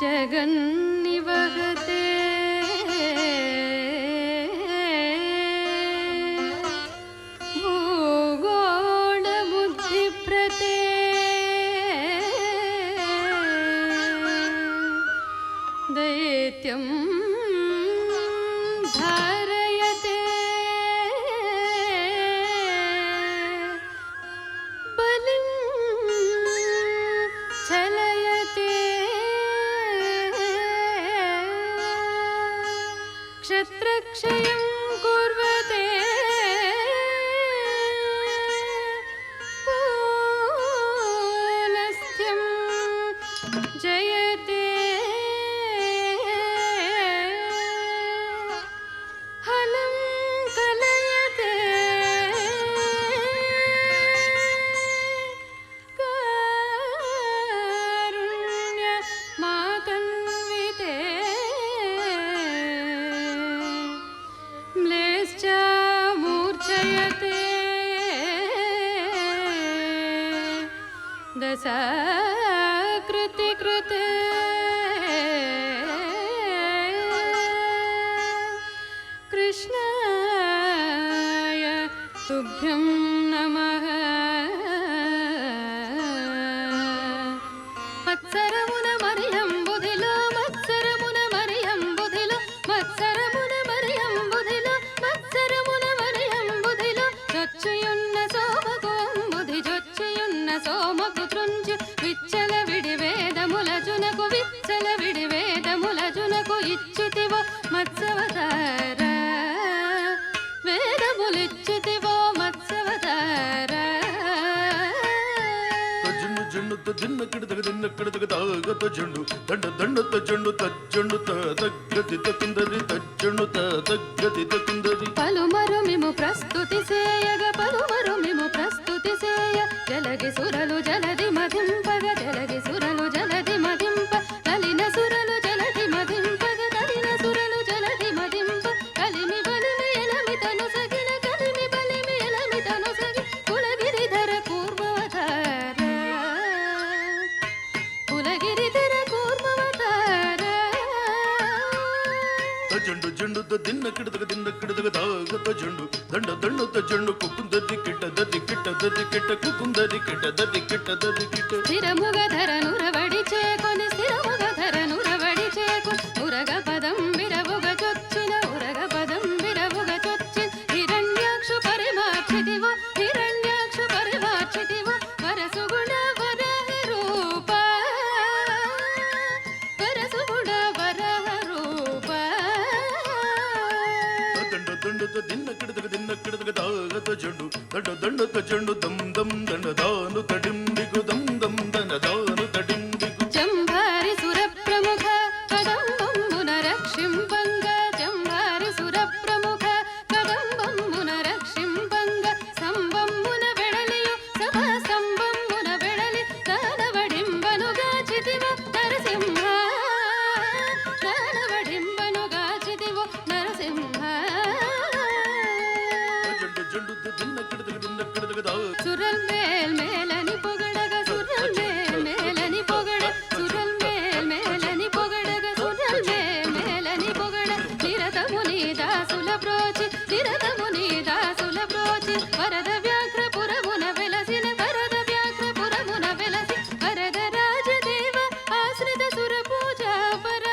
जगन्निवहते भूगोळमुद्दिप्रते दैत्यं धारयते बलिं छलयते क्षत्रक्षयं कुर्वते पौलस्त्यं जयते हलं कलयते कारुण्यमातन्विते म्लेश्च मूर्छयते दशाकृतिकृते कृष्णाय तुभ्यं नमः मत्सरमुन मरियं बुधिलो मत्सरमुन मरियं बुधिलो मत्सरमुन मरियं बुधिलो मत्सरमुन मरियं बुधिलो चొచ్చుయున్న సోమకోం బుధి చొచ్చుయున్న సోమపుత్రుంజు విచ్చల విడి వేదములజునకు విచ్చల విడి వేదములజునకు ఇచ్చితివో మత్సవతార వేదములిచ్చితివో మత్సవతార జుండు జుండు దిన్న కిడతగ దిన్న కిడతగ తాగత జుండు దండ దండత జుండు తజ్జుండు తగ్గతి తకుందరి తజ్జుండు తగ్గతి తకుందరి పలుమరు మిము ప్రస్తుతి సేయగ పలుమరు మిము ప్రస్తుతి సేయ జలగి సురలు జలది మధింపగ జలగి సురలు జలది మధింప కలిన సురలు జలది మధింపగ కలిన సురలు జలది మధింప కలిమి బలిమి ఎలమి తను సగిన కలిమి బలిమి ఎలమి తను సగి కులగిరిధర కూర్మవతార కులగిరిధర కూర్మవతార జుండు జుండు దిన్న కిడతగ తాగత జుండు దండ దండత జుండు కుకుందరి కిట్ట కుకుందరి కిట్ట స్థిరముగధర నురవడి చేకొని స్థిరముగధర నురవడి చేకొని ఉరగ పదం విరవుగ చొచ్చిన ఉరగ పదం విరవుగ చొచ్చిన హిరణ్యాక్షు పరిమార్చితివో హిరణ్యాక్షు పరిమార్చితివో వరసుగుణ వరహ రూప వరసుగుణ వరహ రూప దండ దండత దిన్న కిడతగ తాగత జుండు దండ దండత జుండు దం దం దండ దాను తడిండిగు దం దం దన దాను తడిండిగు జంభారి సుర ప్రముఖ కదంబమున రక్షింపంగ జంభారి సుర ప్రముఖ కదంబమున రక్షింపంగ సంబమ్మున వెడలియు సభా సంబమ్మున వెడలి దానవడింబనుగా చితివో నరసింహ దానవడింబనుగా చితివో నరసింహ జుండు జుండు దిన్న కిడతగ సురల్ మేల్ మేలని పొగడగ సురల్ మేల్ మేలని పొగడ సురల్ మేల్ మేలని పొగడగ సురల్ మేల్ మేలని పొగడ నిరతముని దాసుల ప్రోచి నిరతముని దాసుల ప్రోచి వరద వ్యాఘ్రపురమున వెలసిన వరద వ్యాఘ్రపురమున వెలసి వరద రాజదేవ ఆశ్రిత సుర పూజా పర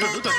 దండ